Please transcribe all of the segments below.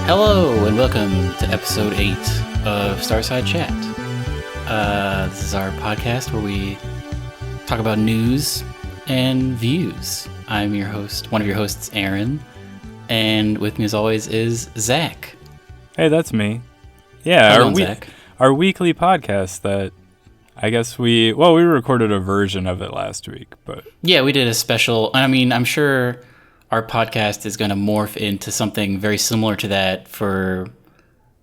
Hello and welcome to episode 8 of Starside Chat. This is our podcast where we talk about news and views. I'm your host, one of your hosts, Aaron, and with me as always is Zach. Hey, that's me. Yeah, our weekly podcast that I guess we recorded a version of it last week, but yeah, we did a special. I mean, I'm sure our podcast is going to morph into something very similar to that for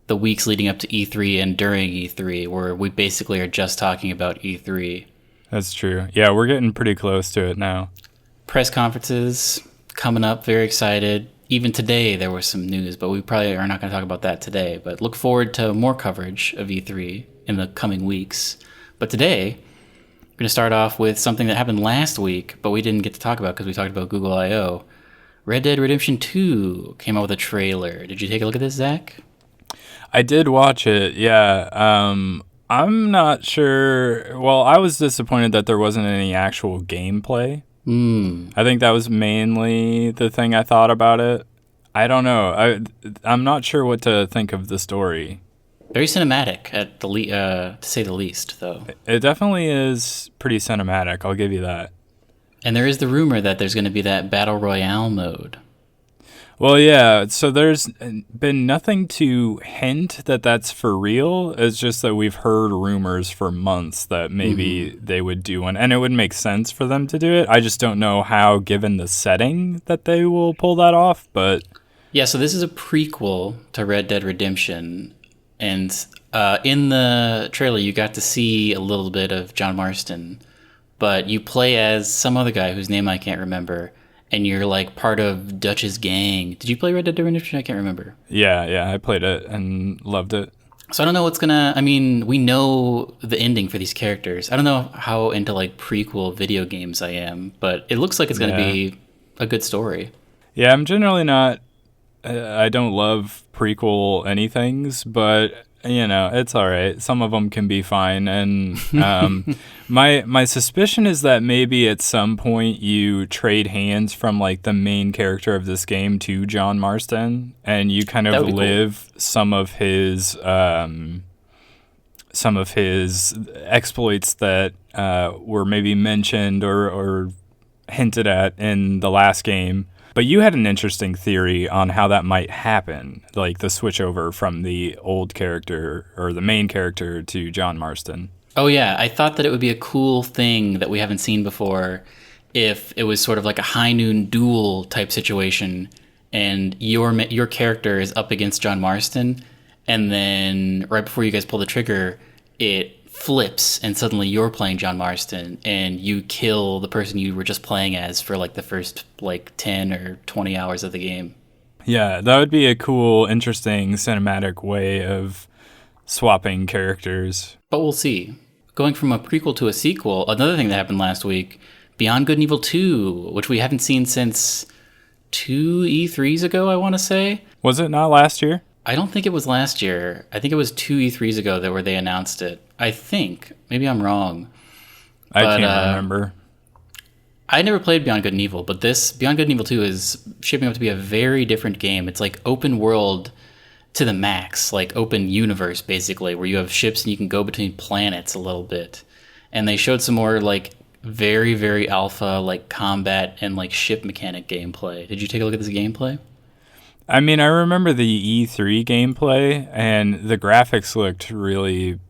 the weeks leading up to E3 and during E3, where we basically are just talking about E3. That's true. Yeah, we're getting pretty close to it now. Press conferences coming up, very excited. Even today there was some news, but we probably are not going to talk about that today. But look forward to more coverage of E3 in the coming weeks. But today, we're going to start off with something that happened last week, but we didn't get to talk about because we talked about Google I.O. Red Dead Redemption 2 came out with a trailer. Did you take a look at this, Zach? I did watch it, yeah. I'm not sure. Well, I was disappointed that there wasn't any actual gameplay. I think that was mainly the thing I thought about it. I don't know. I'm not sure what to think of the story. Very cinematic, to say the least, though. It definitely is pretty cinematic, I'll give you that. And there is the rumor that there's going to be that Battle Royale mode. Well, yeah, so there's been nothing to hint that that's for real. It's just that we've heard rumors for months that maybe they would do one, and it would make sense for them to do it. I just don't know how, given the setting, that they will pull that off, but... Yeah, so this is a prequel to Red Dead Redemption, and in the trailer you got to see a little bit of John Marston, but you play as some other guy whose name I can't remember, and you're like part of Dutch's gang. Did you play Red Dead Redemption? I can't remember. Yeah, I played it and loved it. So I don't know what's gonna... I mean, we know the ending for these characters. I don't know how into like prequel video games I am, but it looks like it's gonna be a good story. Yeah, I'm generally not... I don't love prequel anythings, but... You know, it's all right. Some of them can be fine. And my suspicion is that maybe at some point you trade hands from like the main character of this game to John Marston, and you kind of live cool. some of his exploits that were maybe mentioned or hinted at in the last game. But you had an interesting theory on how that might happen, like the switch over from the old character or the main character to John Marston. Oh, yeah. I thought that it would be a cool thing that we haven't seen before if it was sort of like a high noon duel type situation and your character is up against John Marston, and then right before you guys pull the trigger, it flips and suddenly you're playing John Marston and you kill the person you were just playing as for like the first like 10 or 20 hours of the game. Yeah, that would be a cool, interesting cinematic way of swapping characters. But we'll see. Going from a prequel to a sequel, another thing that happened last week, Beyond Good and Evil 2, which we haven't seen since 2 E3s ago, I want to say. Was it not last year? I don't think it was last year. I think it was 2 E3s ago where they announced it. I think. Maybe I'm wrong. I can't remember. I never played Beyond Good and Evil, but this Beyond Good and Evil 2 is shaping up to be a very different game. It's like open world to the max, like open universe, basically, where you have ships and you can go between planets a little bit. And they showed some more like very, very alpha like combat and like ship mechanic gameplay. Did you take a look at this gameplay? I mean, I remember the E3 gameplay, and the graphics looked really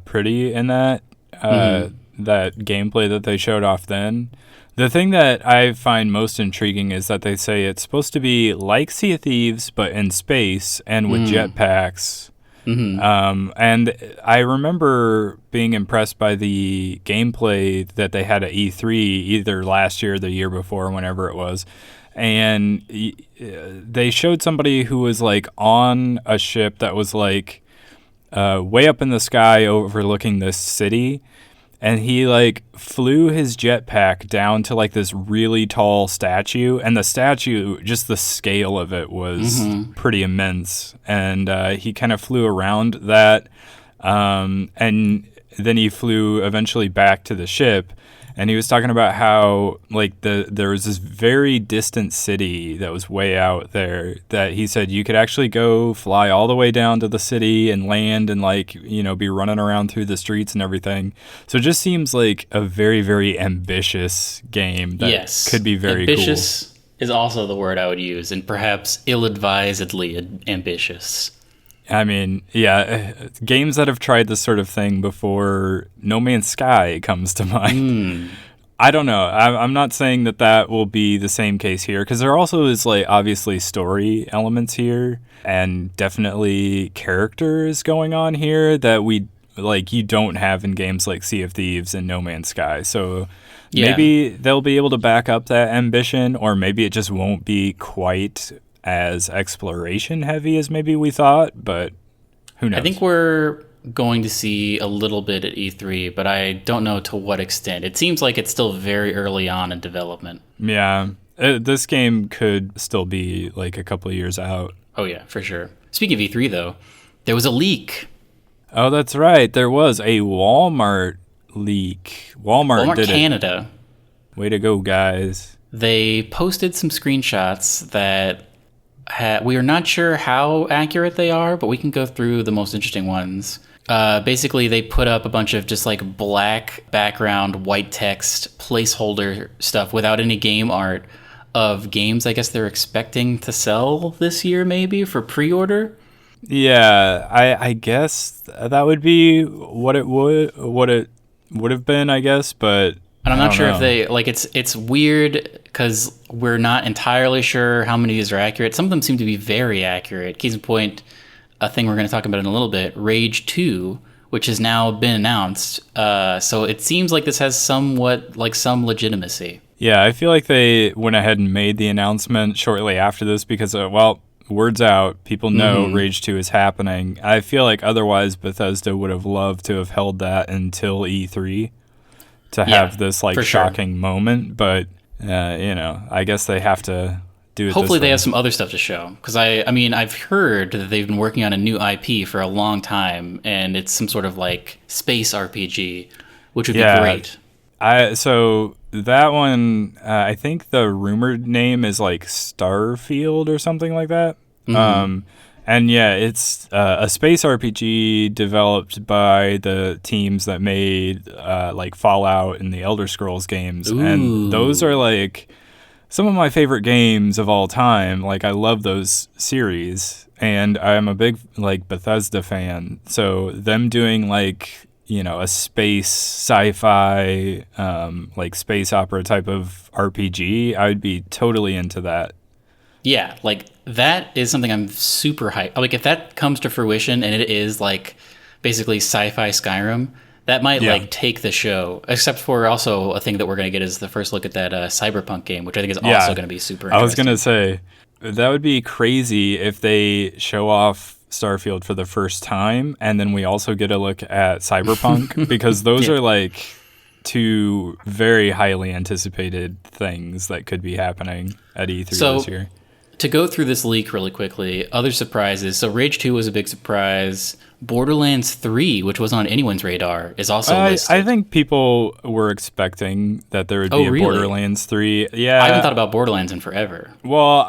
pretty in that that gameplay that they showed off then. The thing that I find most intriguing is that they say it's supposed to be like Sea of Thieves, but in space and with jetpacks. And I remember being impressed by the gameplay that they had at E3, either last year or the year before, whenever it was. And they showed somebody who was like on a ship that was like way up in the sky overlooking this city, and he like flew his jetpack down to like this really tall statue, and the statue, just the scale of it was pretty immense, and he kind of flew around that, and then he flew eventually back to the ship. and he was talking about how like there was this very distant city that was way out there that he said you could actually go fly all the way down to the city and land and like, you know, be running around through the streets and everything. So it just seems like a very, very ambitious game that could be very ambitious cool. Is also the word I would use, and perhaps ill-advisedly ambitious. I mean, yeah, games that have tried this sort of thing before, No Man's Sky comes to mind. I don't know. I'm not saying that will be the same case here, because there also is, like, obviously story elements here, and definitely characters going on here that you don't have in games like Sea of Thieves and No Man's Sky. So maybe they'll be able to back up that ambition, or maybe it just won't be quite as exploration heavy as maybe we thought, but who knows? I think we're going to see a little bit at E3, but I don't know to what extent. It seems like it's still very early on in development. Yeah, this game could still be like a couple of years out. Oh yeah, for sure. Speaking of E3 though, there was a leak. Oh, that's right. There was a Walmart leak. Walmart did Canada. Way to go, guys. They posted some screenshots that we are not sure how accurate they are, but we can go through the most interesting ones. Basically, they put up a bunch of just like black background, white text, placeholder stuff without any game art of games I guess they're expecting to sell this year, maybe for pre-order. Yeah, I guess that would be what it would have been, I guess, but and I'm not sure if they like it's weird because we're not entirely sure how many of these are accurate. Some of them seem to be very accurate. Case in point, a thing we're going to talk about in a little bit, Rage 2, which has now been announced. So it seems like this has somewhat like some legitimacy. Yeah, I feel like they went ahead and made the announcement shortly after this because, word's out. People know Rage 2 is happening. I feel like otherwise Bethesda would have loved to have held that until E3 to have this like shocking moment. But, I guess they have to do it. Hopefully they have some other stuff to show. Because I've heard that they've been working on a new IP for a long time, and it's some sort of like space RPG, which would be great. So that one, I think the rumored name is like Starfield or something like that. And yeah, it's a space RPG developed by the teams that made like Fallout and the Elder Scrolls games. Ooh. And those are like some of my favorite games of all time. Like I love those series, and I'm a big like Bethesda fan. So them doing like, a space sci-fi, like space opera type of RPG, I would be totally into that. Yeah, like that is something I'm super hyped. Like if that comes to fruition and it is like basically sci-fi Skyrim, that might like take the show. Except for also a thing that we're going to get is the first look at that Cyberpunk game, which I think is also going to be super interesting. I was going to say, that would be crazy if they show off Starfield for the first time and then we also get a look at Cyberpunk because those are like two very highly anticipated things that could be happening at E3 this year. To go through this leak really quickly, other surprises. So Rage 2 was a big surprise. Borderlands 3, which wasn't on anyone's radar, is also listed. I think people were expecting that there would be a Borderlands 3. Yeah, I haven't thought about Borderlands in forever. Well,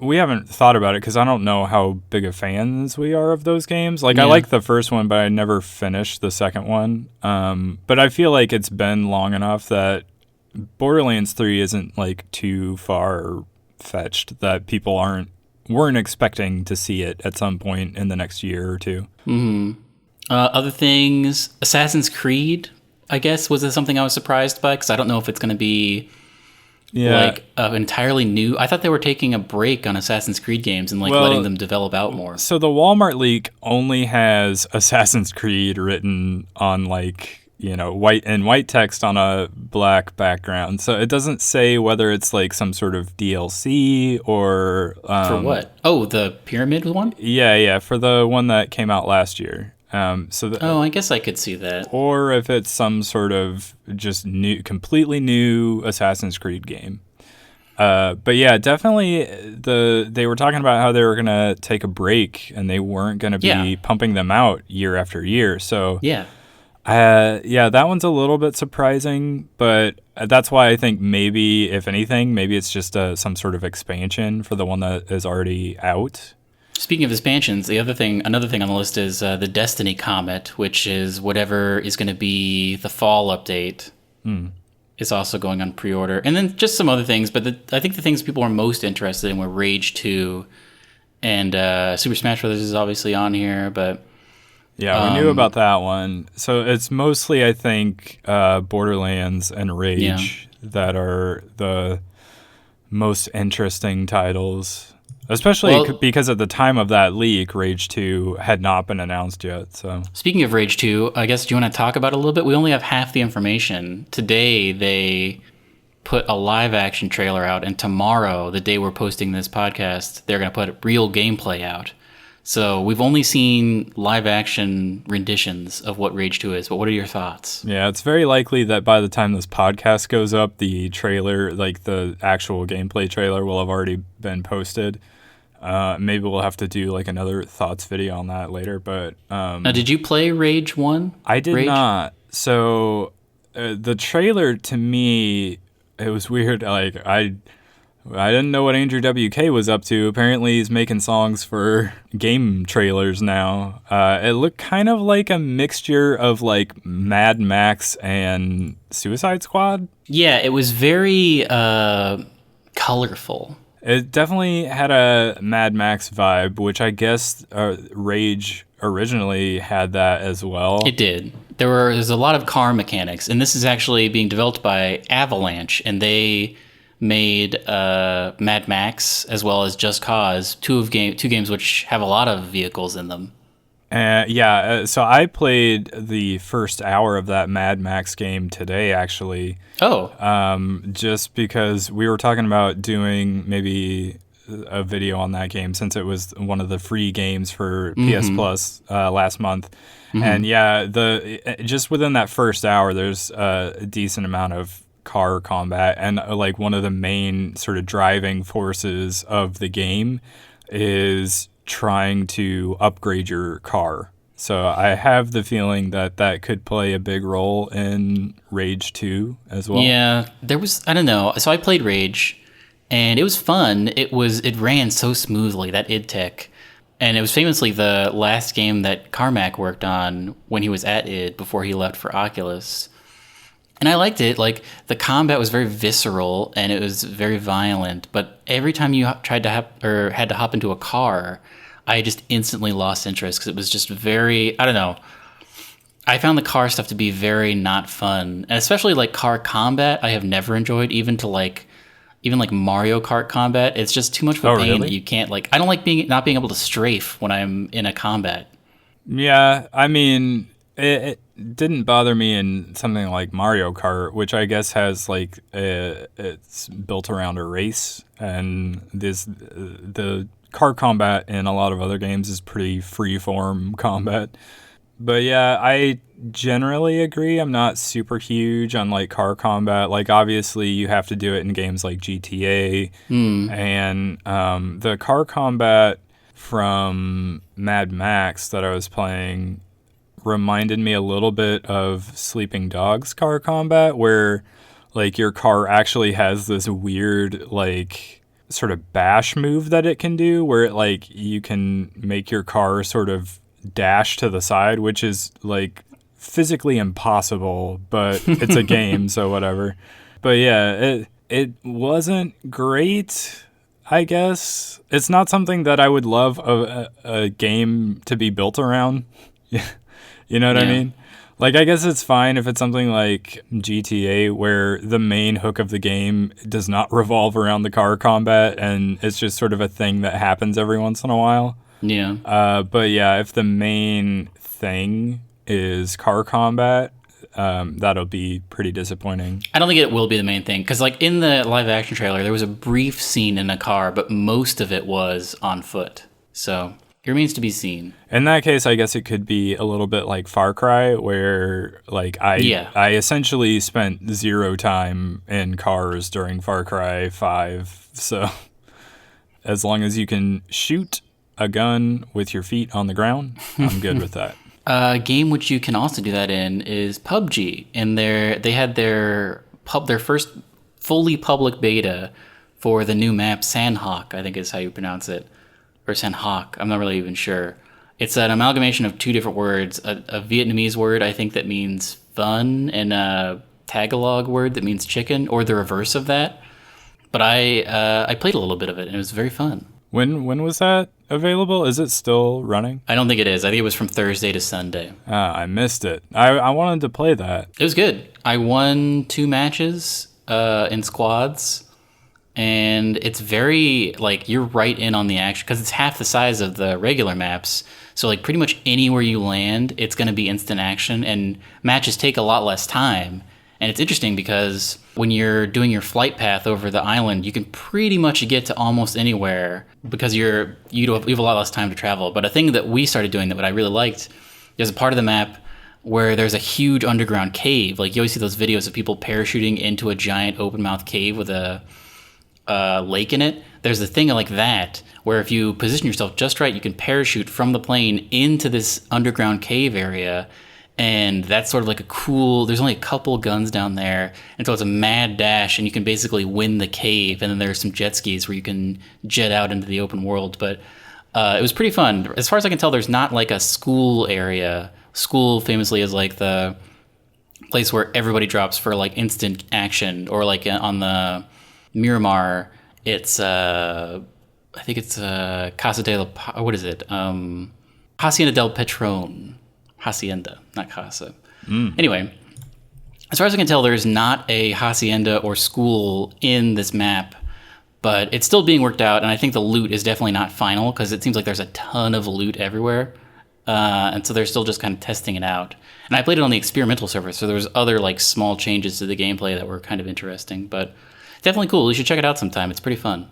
we haven't thought about it because I don't know how big of fans we are of those games. Like, I like the first one, but I never finished the second one. But I feel like it's been long enough that Borderlands 3 isn't like too far fetched that people weren't expecting to see it at some point in the next year or two. Other things, Assassin's Creed, I guess, was something I was surprised by because I don't know if it's going to be like entirely new. I thought they were taking a break on Assassin's Creed games and like letting them develop out more. So the Walmart leak only has Assassin's Creed written on like, white text on a black background. So it doesn't say whether it's like some sort of DLC or... for what? Oh, the Pyramid one? Yeah, for the one that came out last year. I guess I could see that. Or if it's some sort of just completely new Assassin's Creed game. But yeah, definitely they were talking about how they were going to take a break and they weren't going to be pumping them out year after year. So... yeah. Yeah, that one's a little bit surprising, but that's why I think maybe, if anything, maybe it's just some sort of expansion for the one that is already out. Speaking of expansions, another thing on the list is the Destiny Comet, which is whatever is going to be the fall update. Is also going on pre-order, and then just some other things. But I think the things people are most interested in were Rage 2, and Super Smash Bros. Is obviously on here, but. Yeah, we knew about that one. So it's mostly, I think, Borderlands and Rage that are the most interesting titles. Especially because at the time of that leak, Rage 2 had not been announced yet. So speaking of Rage 2, I guess, do you want to talk about it a little bit? We only have half the information. Today, they put a live-action trailer out, and tomorrow, the day we're posting this podcast, they're going to put real gameplay out. So we've only seen live-action renditions of what Rage 2 is, but what are your thoughts? Yeah, it's very likely that by the time this podcast goes up, the trailer, like the actual gameplay trailer, will have already been posted. Maybe we'll have to do like another thoughts video on that later. But now, did you play Rage 1? I did not. So the trailer, to me, it was weird. Like I didn't know what Andrew WK was up to. Apparently, he's making songs for game trailers now. It looked kind of like a mixture of like Mad Max and Suicide Squad. Yeah, it was very colorful. It definitely had a Mad Max vibe, which I guess Rage originally had that as well. It did. There's a lot of car mechanics, and this is actually being developed by Avalanche, and they made Mad Max as well as Just Cause, two games which have a lot of vehicles in them. So I played the first hour of that Mad Max game today, actually. Oh. Just because we were talking about doing maybe a video on that game since it was one of the free games for PS Plus last month. And yeah, just within that first hour, there's a decent amount of car combat, and like one of the main sort of driving forces of the game is trying to upgrade your car. So I have the feeling that could play a big role in Rage 2 as well. Yeah, I don't know. So I played Rage, and it was fun. It ran so smoothly, that id Tech. And it was famously the last game that Carmack worked on when he was at id before he left for Oculus. And I liked it. Like, the combat was very visceral and it was very violent. But every time you tried to had to hop into a car, I just instantly lost interest because it was just very, I don't know. I found the car stuff to be very not fun, and especially like car combat. I have never enjoyed, even Mario Kart combat. It's just too much of a pain that you can't like. I don't like not being able to strafe when I'm in a combat. Yeah, I mean, it didn't bother me in something like Mario Kart, which I guess has like it's built around a race, and the car combat in a lot of other games is pretty free-form combat. But yeah, I generally agree. I'm not super huge on like car combat. Like, obviously you have to do it in games like GTA, and the car combat from Mad Max that I was playing reminded me a little bit of Sleeping Dogs car combat, where like your car actually has this weird like sort of bash move that it can do, where it like you can make your car sort of dash to the side, which is like physically impossible, but it's a game, so whatever. But yeah, it wasn't great, I guess. It's not something that I would love a game to be built around. You know what I mean? Like, I guess it's fine if it's something like GTA, where the main hook of the game does not revolve around the car combat, and it's just sort of a thing that happens every once in a while. Yeah. But yeah, if the main thing is car combat, that'll be pretty disappointing. I don't think it will be the main thing, because like in the live action trailer, there was a brief scene in a car, but most of it was on foot. So it remains to be seen. In that case, I guess it could be a little bit like Far Cry, where like I essentially spent 0 time in cars during Far Cry 5. So as long as you can shoot a gun with your feet on the ground, I'm good with that. A game which you can also do that in is PUBG. And they had their first fully public beta for the new map Sanhok, I think is how you pronounce it, or Sanhok. I'm not really even sure. It's an amalgamation of two different words: a Vietnamese word I think that means fun, and a Tagalog word that means chicken, or the reverse of that. But I played a little bit of it, and it was very fun. When was that available? Is it still running? I don't think it is. I think it was from Thursday to Sunday. I missed it. I wanted to play that. It was good. I won 2 matches in squads, and it's very, like, you're right in on the action because it's half the size of the regular maps. So, like, pretty much anywhere you land, it's going to be instant action, and matches take a lot less time. And it's interesting because when you're doing your flight path over the island, you can pretty much get to almost anywhere because you have a lot less time to travel. But a thing that we started doing that what I really liked, there's a part of the map where there's a huge underground cave. Like, you always see those videos of people parachuting into a giant open mouth cave with a lake in it. There's a thing like that where if you position yourself just right, you can parachute from the plane into this underground cave area. And that's sort of like a cool, there's only a couple guns down there. And so it's a mad dash, and you can basically win the cave. And then there's some jet skis where you can jet out into the open world. But it was pretty fun. As far as I can tell, there's not like a school area. School famously is like the place where everybody drops for like instant action. Or like on the Miramar, it's, I think it's Casa del, what is it? Hacienda del Petron. Hacienda, not Casa. Anyway, as far as I can tell, there's not a hacienda or school in this map, but it's still being worked out, and I think the loot is definitely not final because it seems like there's a ton of loot everywhere, and so they're still just kind of testing it out. And I played it on the experimental server, so there was other like small changes to the gameplay that were kind of interesting, but definitely cool. You should check it out sometime. It's pretty fun.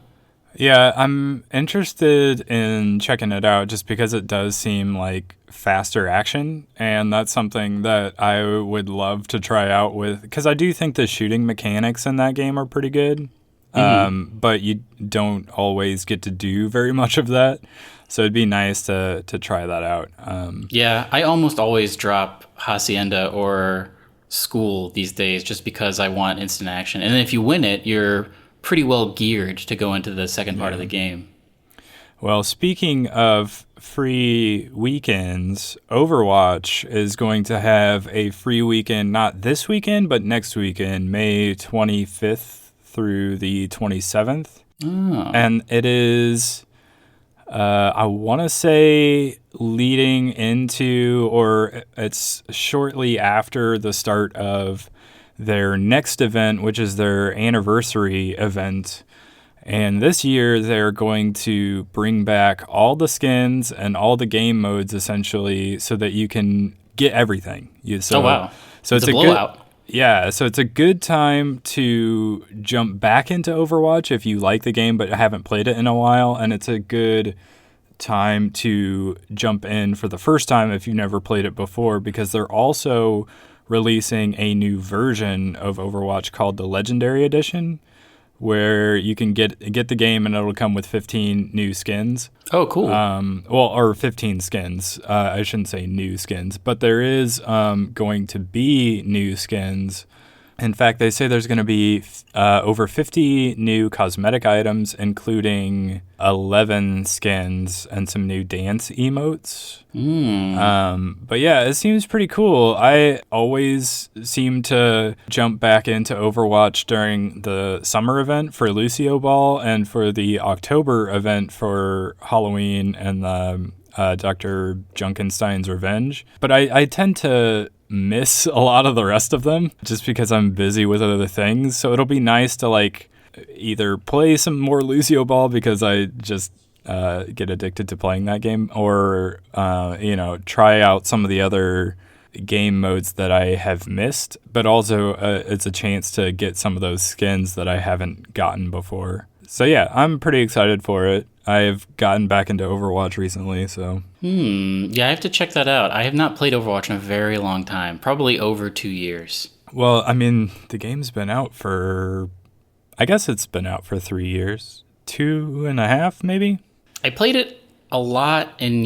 Yeah, I'm interested in checking it out just because it does seem like faster action, and that's something that I would love to try out with, because I do think the shooting mechanics in that game are pretty good, but you don't always get to do very much of that, so it'd be nice to try that out. Yeah, I almost always drop Hacienda or School these days just because I want instant action, and then if you win it, you're pretty well geared to go into the second part of the game. Well, speaking of free weekends, Overwatch is going to have a free weekend, not this weekend, but next weekend, May 25th through the 27th. Oh. And it is, I want to say, leading into, or it's shortly after the start of their next event, which is their anniversary event. And this year, they're going to bring back all the skins and all the game modes, essentially, so that you can get everything. Oh, wow. So it's a blowout. So it's a good time to jump back into Overwatch if you like the game but haven't played it in a while. And it's a good time to jump in for the first time if you've never played it before, because they're also releasing a new version of Overwatch called the Legendary Edition, where you can get the game and it'll come with 15 new skins. Oh, cool. Or 15 skins. I shouldn't say new skins, but there is going to be new skins. In fact, they say there's going to be over 50 new cosmetic items, including 11 skins and some new dance emotes. But yeah, it seems pretty cool. I always seem to jump back into Overwatch during the summer event for Lucio Ball and for the October event for Halloween and the Dr. Junkenstein's Revenge. But I tend to miss a lot of the rest of them just because I'm busy with other things. So it'll be nice to like either play some more Lucio Ball because I just get addicted to playing that game, or try out some of the other game modes that I have missed. But also it's a chance to get some of those skins that I haven't gotten before. So yeah, I'm pretty excited for it. I've gotten back into Overwatch recently, so. Yeah, I have to check that out. I have not played Overwatch in a very long time, probably over 2 years. Well, I mean, the game's been out for, I guess it's been out for 3 years. 2.5, maybe? I played it a lot in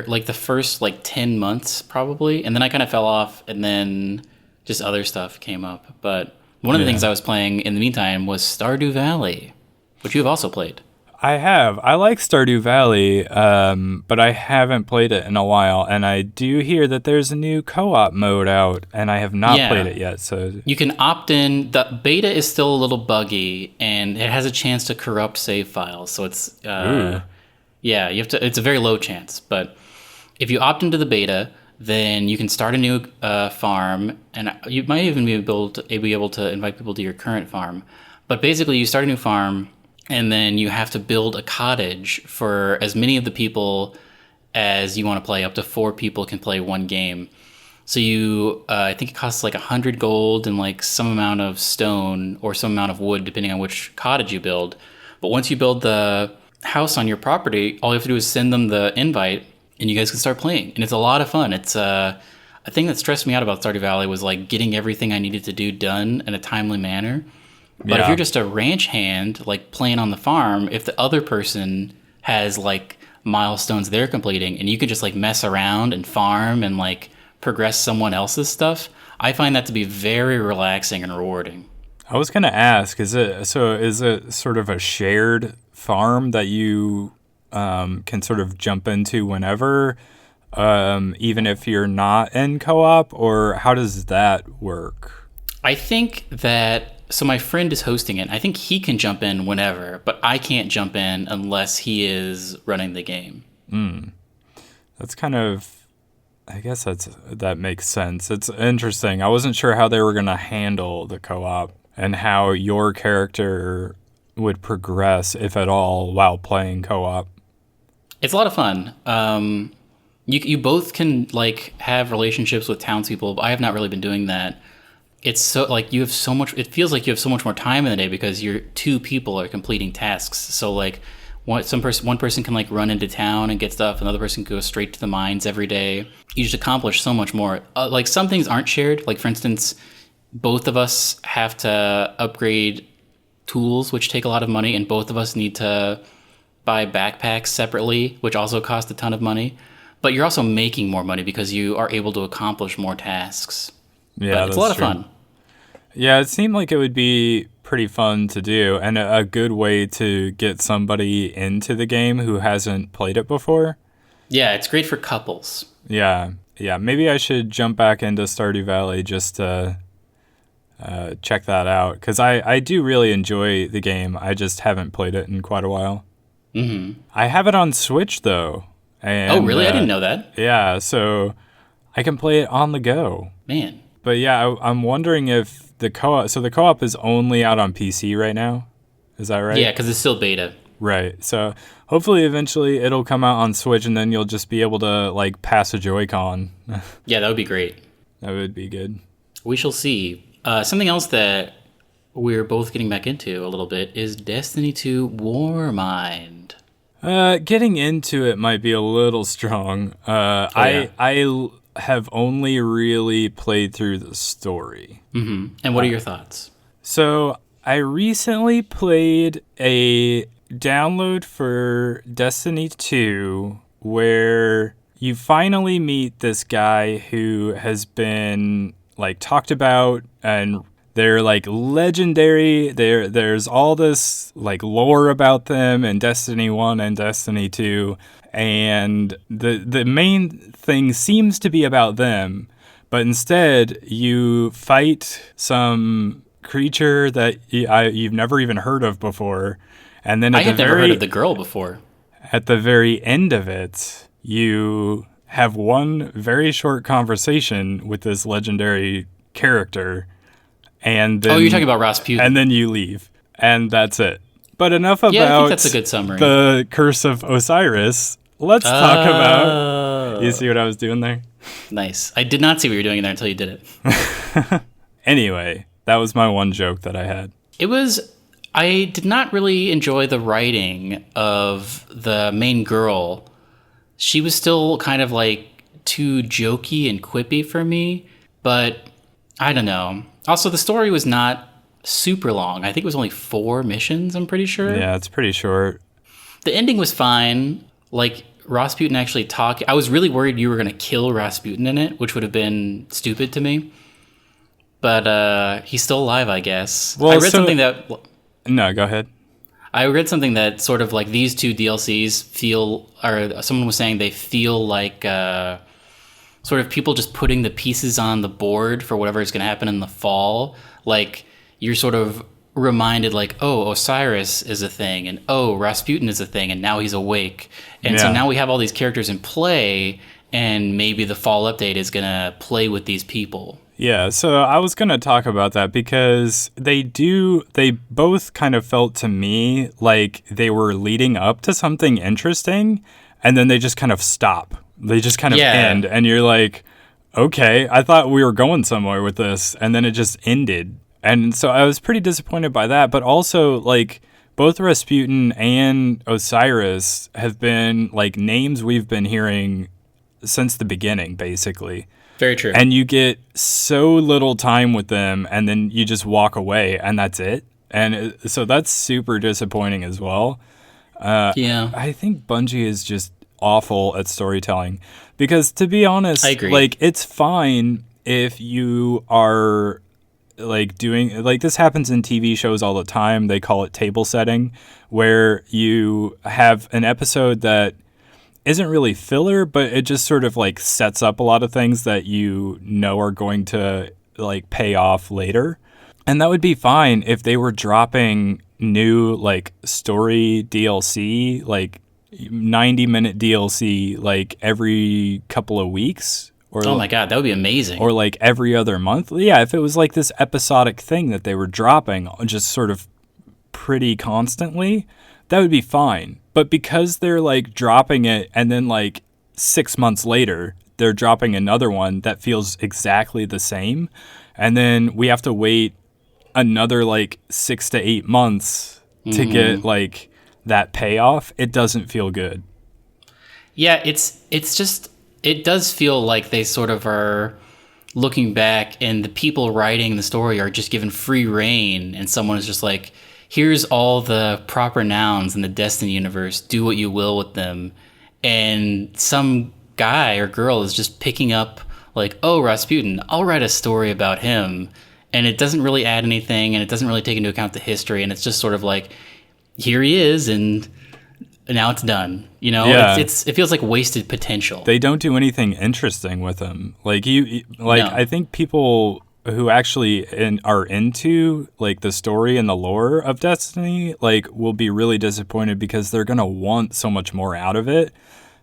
like the first like 10 months probably, and then I kind of fell off, and then just other stuff came up. But one of the things Yeah. I was playing in the meantime was Stardew Valley, which you have also played. I have. I like Stardew Valley, but I haven't played it in a while. And I do hear that there's a new co-op mode out, and I have not played Yeah. it yet. So You can opt in. The beta is still a little buggy, and it has a chance to corrupt save files. So it's ooh, yeah, you have to. It's a very low chance, but if you opt into the beta, then you can start a new farm, and you might even be able to invite people to your current farm. But basically, you start a new farm, and then you have to build a cottage for as many of the people as you want to play. Up to 4 people can play one game. So I think it costs like 100 gold and like some amount of stone or some amount of wood, depending on which cottage you build. But once you build the house on your property, all you have to do is send them the invite, and you guys can start playing. And it's a lot of fun. It's a thing that stressed me out about Stardew Valley was like getting everything I needed to do done in a timely manner. But if yeah. you're just a ranch hand, like playing on the farm, if the other person has like milestones they're completing, and you can just like mess around and farm and like progress someone else's stuff, I find that to be very relaxing and rewarding. I was gonna ask, is it sort of a shared farm that you can sort of jump into whenever, even if you're not in co-op, or how does that work? I think that so my friend is hosting it. I think he can jump in whenever, but I can't jump in unless he is running the game. That's kind of, I guess that makes sense. It's interesting. I wasn't sure how they were gonna handle the co-op and how your character would progress, if at all, while playing co-op. It's a lot of fun. You both can like have relationships with townspeople, but I have not really been doing that. It's so like you have so much. It feels like you have so much more time in the day because your 2 people are completing tasks. So like one person can like run into town and get stuff. Another person can go straight to the mines every day. You just accomplish so much more. Like some things aren't shared. Like for instance, both of us have to upgrade tools, which take a lot of money, and both of us need to buy backpacks separately, which also cost a ton of money. But you're also making more money because you are able to accomplish more tasks. Yeah, But it's a lot of true. fun. Yeah, it seemed like it would be pretty fun to do, and a good way to get somebody into the game who hasn't played it before. Yeah, it's great for couples. Yeah. Maybe I should jump back into Stardew Valley just to check that out, because I do really enjoy the game. I just haven't played it in quite a while. I have it on Switch, though. And, Oh, really? I didn't know that. Yeah, so I can play it on the go. Man. But yeah, I'm wondering if the co-op... So the co-op is only out on PC right now? Is that right? Yeah, because it's still beta. Right. So hopefully eventually it'll come out on Switch, and then you'll just be able to like pass a Joy-Con. Yeah, that would be great. That would be good. We shall see. Something else that we're both getting back into a little bit is Destiny 2 Warmind. Getting into it might be a little strong. yeah. I have only really played through the story. And what are your thoughts? So I recently played a download for Destiny 2 where you finally meet this guy who has been like talked about, and they're like legendary. There's all this like lore about them in Destiny 1 and Destiny 2, and the main thing seems to be about them, but instead you fight some creature that you've never even heard of before, and then I had never heard of the girl before. at the very end of it, you have one very short conversation with this legendary character, and then, Oh, you're talking about Rasputin. and then you leave, and that's it. But enough Yeah, I think about that's a good summary. the Curse of Osiris. Let's talk about... You see what I was doing there? Nice. I did not see what you were doing in there until you did it. Anyway, that was my one joke that I had. I did not really enjoy the writing of the main girl. She was still kind of like too jokey and quippy for me, but I don't know. Also, the story was not super long. I think it was only 4 missions, I'm pretty sure. Yeah, it's pretty short. The ending was fine. Like, Rasputin actually talking. I was really worried you were going to kill Rasputin in it, which would have been stupid to me. But he's still alive, I guess. Well, I read something that... No, go ahead. I read something that sort of like these two DLCs feel... Or someone was saying they feel like sort of people just putting the pieces on the board for whatever is going to happen in the fall. Like, you're sort of reminded like, oh, Osiris is a thing, and oh, Rasputin is a thing, and now he's awake. And so now we have all these characters in play, and maybe the fall update is going to play with these people. Yeah, so I was going to talk about that because they both kind of felt to me like they were leading up to something interesting, and then they just kind of stop. They just kind of end, and you're like, okay, I thought we were going somewhere with this, and then it just ended. And so I was pretty disappointed by that, but also, like, both Rasputin and Osiris have been, like, names we've been hearing since the beginning, basically. Very true. And you get so little time with them, and then you just walk away, and that's it. And so that's super disappointing as well. I think Bungie is just awful at storytelling. Because, to be honest, I agree. like, it's fine if you are... like doing like this happens in TV shows all the time. They call it table setting, where you have an episode that isn't really filler, but it just sort of like sets up a lot of things that you know are going to like pay off later. And that would be fine if they were dropping new like story DLC, like 90-minute DLC like every couple of weeks. Or, oh my God, that would be amazing. Or like every other month. Yeah, if it was like this episodic thing that they were dropping just sort of pretty constantly, that would be fine. But because they're like dropping it and then like 6 months later, they're dropping another one that feels exactly the same. And then we have to wait another like 6 to 8 months to get like that payoff. It doesn't feel good. Yeah, it's just... It does feel like they sort of are looking back, and the people writing the story are just given free reign, and someone is just like, here's all the proper nouns in the Destiny universe, do what you will with them. And some guy or girl is just picking up like, oh, Rasputin, I'll write a story about him. And it doesn't really add anything, and it doesn't really take into account the history, and it's just sort of like, here he is, and now it's done. You know, it feels like wasted potential. They don't do anything interesting with him. Like I think people who actually are into like the story and the lore of Destiny, like, will be really disappointed because they're gonna want so much more out of it.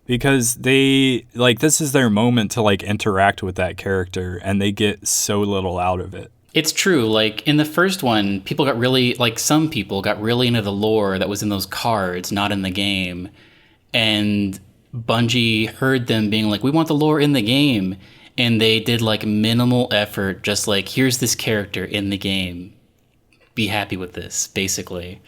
Because they like this is their moment to like interact with that character, and they get so little out of it. It's true. Like, in the first one, people got really, like, some people got really into the lore that was in those cards, not in the game. And Bungie heard them being like, we want the lore in the game. And they did, like, minimal effort, just like, here's this character in the game. Be happy with this, basically.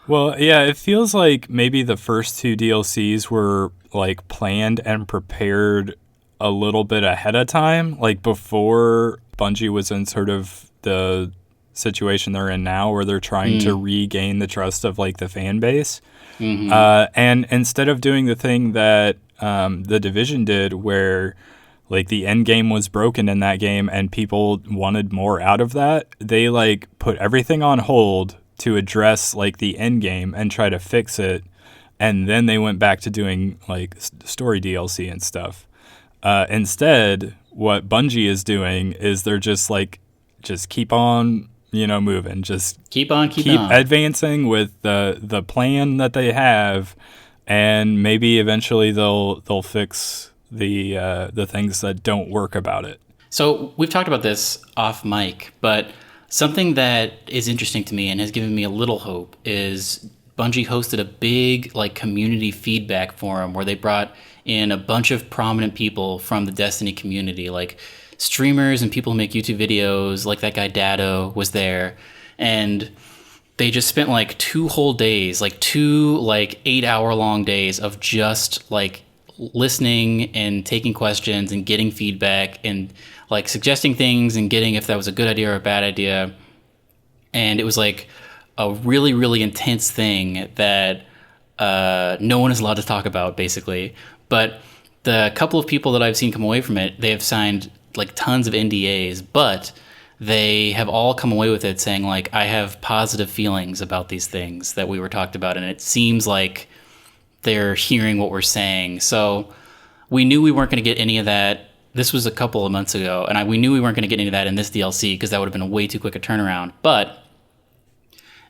Well, yeah, it feels like maybe the first two DLCs were, like, planned and prepared a little bit ahead of time, like, before Bungie was in sort of the situation they're in now, where they're trying to regain the trust of like the fan base. And instead of doing the thing that the Division did, where like the end game was broken in that game and people wanted more out of that, they like put everything on hold to address like the end game and try to fix it. And then they went back to doing like story DLC and stuff. Instead, what Bungie is doing is they're just like, just keep on, moving. Just keep advancing with the plan that they have, and maybe eventually they'll fix the things that don't work about it. So we've talked about this off mic, but something that is interesting to me and has given me a little hope is Bungie hosted a big like community feedback forum where they brought in a bunch of prominent people from the Destiny community, like streamers and people who make YouTube videos, like that guy Dado was there. And they just spent like 2 whole days, like 2 like 8-hour-long days of just like listening and taking questions and getting feedback and like suggesting things and getting if that was a good idea or a bad idea. And it was like a really, really intense thing that no one is allowed to talk about, basically. But the couple of people that I've seen come away from it, they have signed like tons of NDAs, but they have all come away with it saying like, I have positive feelings about these things that we were talked about, and it seems like they're hearing what we're saying. So we knew we weren't going to get any of that. This was a couple of months ago, and we knew we weren't going to get any of that in this DLC because that would have been a way too quick a turnaround. But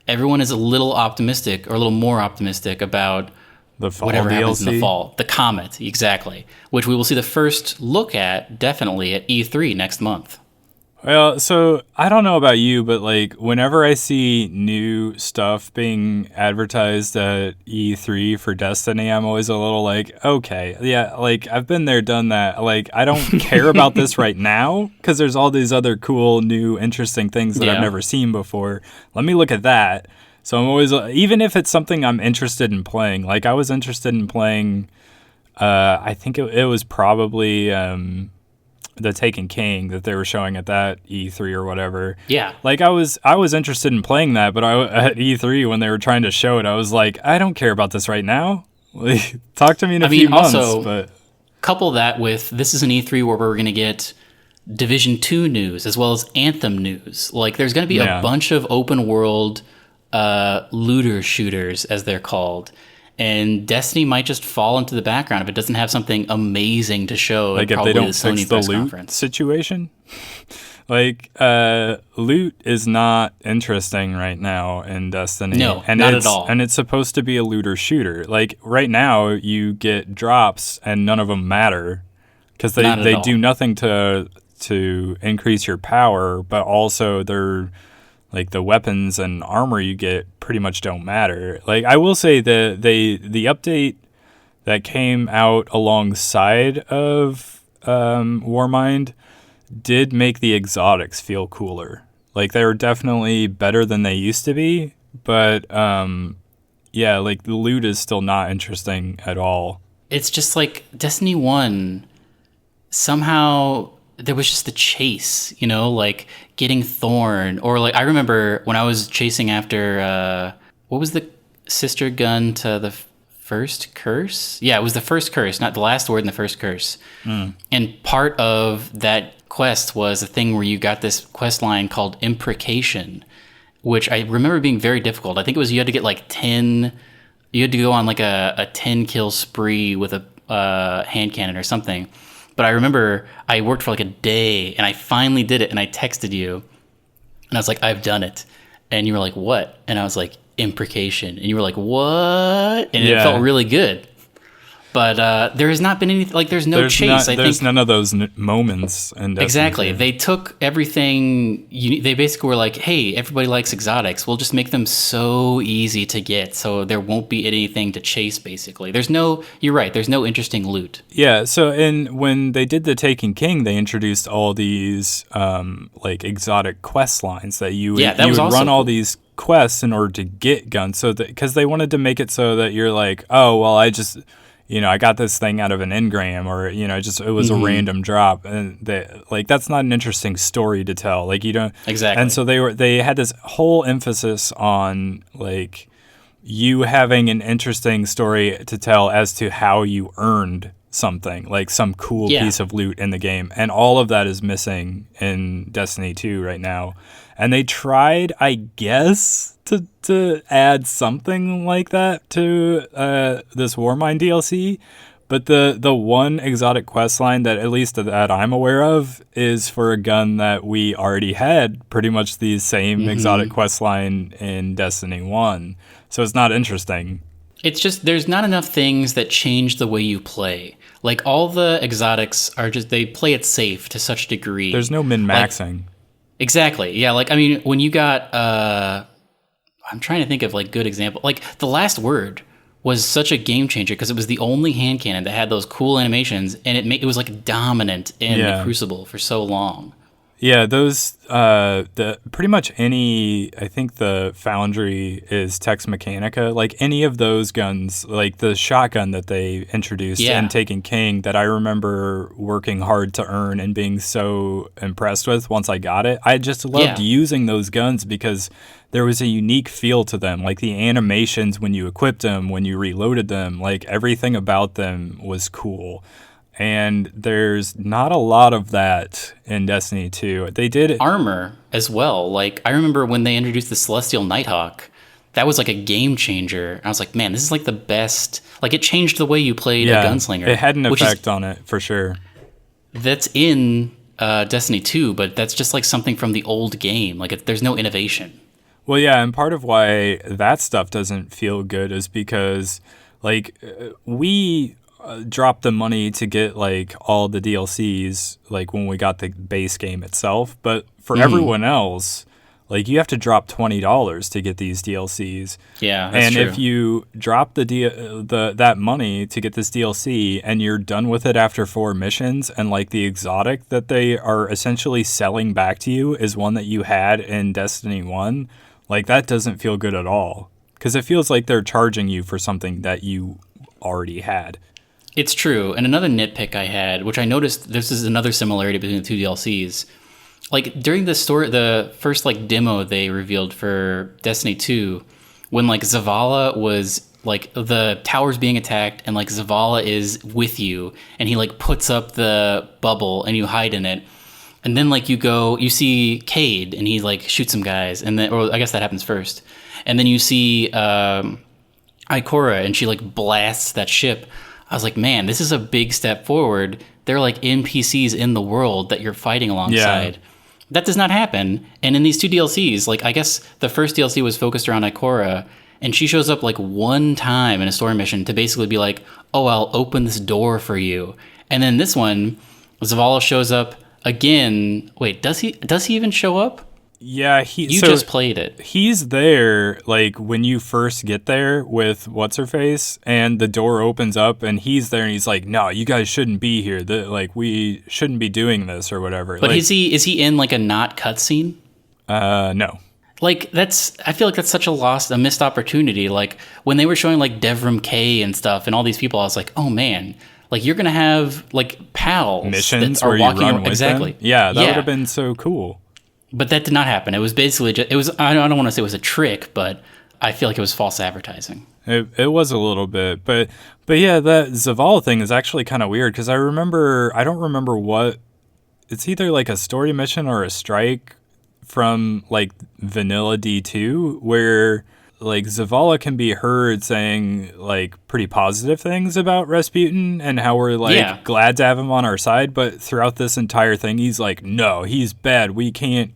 everyone is a little optimistic, or a little more optimistic about The fall whatever happens in the DLC? fall. The Comet, exactly. Which we will see the first look at, definitely, at E3 next month. Well, so I don't know about you, but like whenever I see new stuff being advertised at E3 for Destiny, I'm always a little like, okay, yeah, like I've been there, done that. Like I don't care about this right now because there's all these other cool, new, interesting things that I've never seen before. Let me look at that. So I'm always, even if it's something I'm interested in playing, like I was interested in playing, I think it was probably the Taken King that they were showing at that E3 or whatever. Yeah. Like I was interested in playing that, but at E3 when they were trying to show it, I was like, I don't care about this right now. Like, talk to me in a few months. Also, but couple that with this is an E3 where we're going to get Division 2 news as well as Anthem news. Like there's going to be a bunch of open world looter shooters, as they're called. And Destiny might just fall into the background if it doesn't have something amazing to show. Like if they don't fix the loot situation. Like loot is not interesting right now in Destiny. No, and not at all. And it's supposed to be a looter shooter. Like right now you get drops and none of them matter because they do nothing to increase your power, but also they're like the weapons and armor you get pretty much don't matter. Like I will say the update that came out alongside of Warmind did make the exotics feel cooler. Like they were definitely better than they used to be, but yeah, like the loot is still not interesting at all. It's just like Destiny 1 somehow there was just the chase, you know, like getting Thorn, or like I remember when I was chasing after what was the sister gun to the first curse? Yeah, it was the first curse, not the last word in the first curse. And part of that quest was a thing where you got this quest line called Imprecation, which I remember being very difficult. I think it was you had to get like 10, you had to go on like a 10 kill spree with a hand cannon or something. But I remember I worked for like a day and I finally did it, and I texted you and I was like, I've done it. And you were like, what? And I was like, Imprecation. And you were like, what? And it felt really good. But there has not been any, like there's no chase. There's none of those moments. And exactly. They took everything, they basically were like, hey, everybody likes exotics. We'll just make them so easy to get so there won't be anything to chase, basically. You're right, there's no interesting loot. Yeah, so when they did the Taken King, they introduced all these like exotic quest lines that you would run all these quests in order to get guns. So because they wanted to make it so that you're like, oh, well, I got this thing out of an engram, or it was a random drop, and that's not an interesting story to tell. Like you don't exactly. And so they had this whole emphasis on like you having an interesting story to tell as to how you earned something, like some cool piece of loot in the game, and all of that is missing in Destiny 2 right now. And they tried, I guess, to add something like that to this Warmind DLC, but the one exotic quest line that at least that I'm aware of is for a gun that we already had pretty much the same exotic quest line in Destiny 1. So it's not interesting. It's just there's not enough things that change the way you play. Like all the exotics are just, they play it safe to such a degree. There's no min-maxing. Like, exactly. Yeah, like I mean when you got I'm trying to think of like good example. Like the last word was such a game changer because it was the only hand cannon that had those cool animations, and it was like dominant in the Crucible for so long. Yeah, those the pretty much any, I think the Foundry is Tex Mechanica, like any of those guns, like the shotgun that they introduced in Yeah. Taken King that I remember working hard to earn and being so impressed with once I got it. I just loved Yeah. using those guns because there was a unique feel to them, like the animations when you equipped them, when you reloaded them, like everything about them was cool. And there's not a lot of that in Destiny 2. They did. Armor as well. Like I remember when they introduced the Celestial Nighthawk, that was like a game changer. I was like, man, this is like the best. Like it changed the way you played a Yeah, gunslinger. it had an which is effect on it for sure. that's in Destiny 2, but that's just like something from the old game. Like there's no innovation. Well, yeah, and part of why that stuff doesn't feel good is because, like, we dropped the money to get like all the DLCs, like when we got the base game itself. But for everyone else, like you have to drop $20 to get these DLCs. Yeah, that's and true. if you drop that money to get this DLC and you're done with it after 4 missions, and like the exotic that they are essentially selling back to you is one that you had in Destiny 1, like that doesn't feel good at all. Because it feels like they're charging you for something that you already had. It's true. And another nitpick I had, which I noticed, this is another similarity between the two DLCs. Like during the story, the first like demo they revealed for Destiny 2, when like Zavala was like the tower's being attacked and like Zavala is with you and he like puts up the bubble and you hide in it. And then like you see Cade and he like shoots some guys, and then, or I guess that happens first. And then you see Ikora and she like blasts that ship. I was like, man, this is a big step forward. They're like NPCs in the world that you're fighting alongside. Yeah. That does not happen. And in these two DLCs, like I guess the first DLC was focused around Ikora, and she shows up like one time in a story mission to basically be like, oh, I'll open this door for you. And then this one, Zavala shows up again. Wait, does he even show up? Yeah, you just played it. He's there like when you first get there with what's her face, and the door opens up and he's there and he's like, "No, you guys shouldn't be here. Like we shouldn't be doing this or whatever." But like, is he in like a not cutscene? No. Like I feel like that's such a missed opportunity. Like when they were showing like Devrim K and stuff and all these people, I was like, oh man, like you're gonna have like pals missions that are where walking you run around. with Exactly. them. Yeah, that would have been so cool. But that did not happen. It was basically I don't want to say it was a trick, but I feel like it was false advertising. It was a little bit, but yeah, that Zavala thing is actually kind of weird because I don't remember what, it's either like a story mission or a strike from like vanilla D2 where like Zavala can be heard saying like pretty positive things about Rasputin and how we're like glad to have him on our side, but throughout this entire thing he's like, no, he's bad, we can't.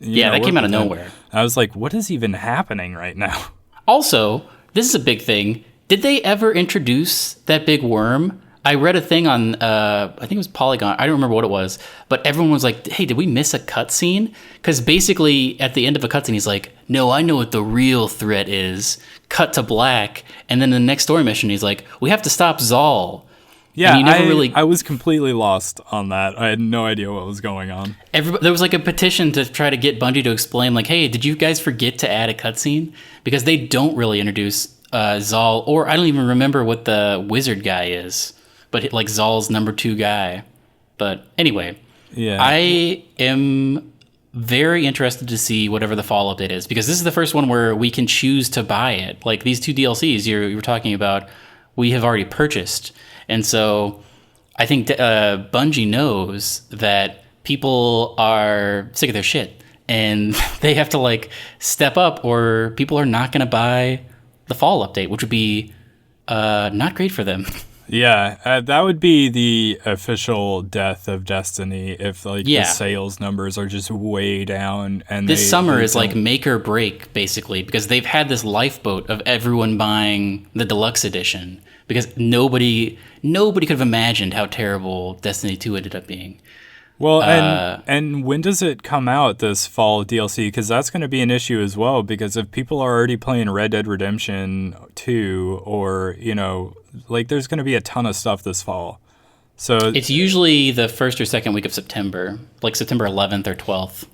That came out of nowhere. I was like, what is even happening right now? Also, this is a big thing. Did they ever introduce that big worm? I read a thing on, I think it was Polygon. I don't remember what it was. But everyone was like, hey, did we miss a cutscene? Because basically, at the end of a cutscene, he's like, no, I know what the real threat is. Cut to black. And then the next story mission, he's like, we have to stop Zal. Yeah, I was completely lost on that. I had no idea what was going on. There was like a petition to try to get Bungie to explain, like, hey, did you guys forget to add a cutscene? Because they don't really introduce Zal, or I don't even remember what the wizard guy is, but like Zal's number 2 guy. But anyway, I am very interested to see whatever the fall update is, because this is the first one where we can choose to buy it. Like these two DLCs you were talking about, we have already purchased. And so I think Bungie knows that people are sick of their shit and they have to like step up, or people are not going to buy the fall update, which would be not great for them. Yeah, that would be the official death of Destiny if like the sales numbers are just way down. And this summer is like make or break basically, because they've had this lifeboat of everyone buying the deluxe edition, because nobody could have imagined how terrible Destiny 2 ended up being. Well, and when does it come out, this fall DLC? Because that's going to be an issue as well, because if people are already playing Red Dead Redemption 2, or, like there's going to be a ton of stuff this fall. So It's usually the first or second week of September, like September 11th or 12th.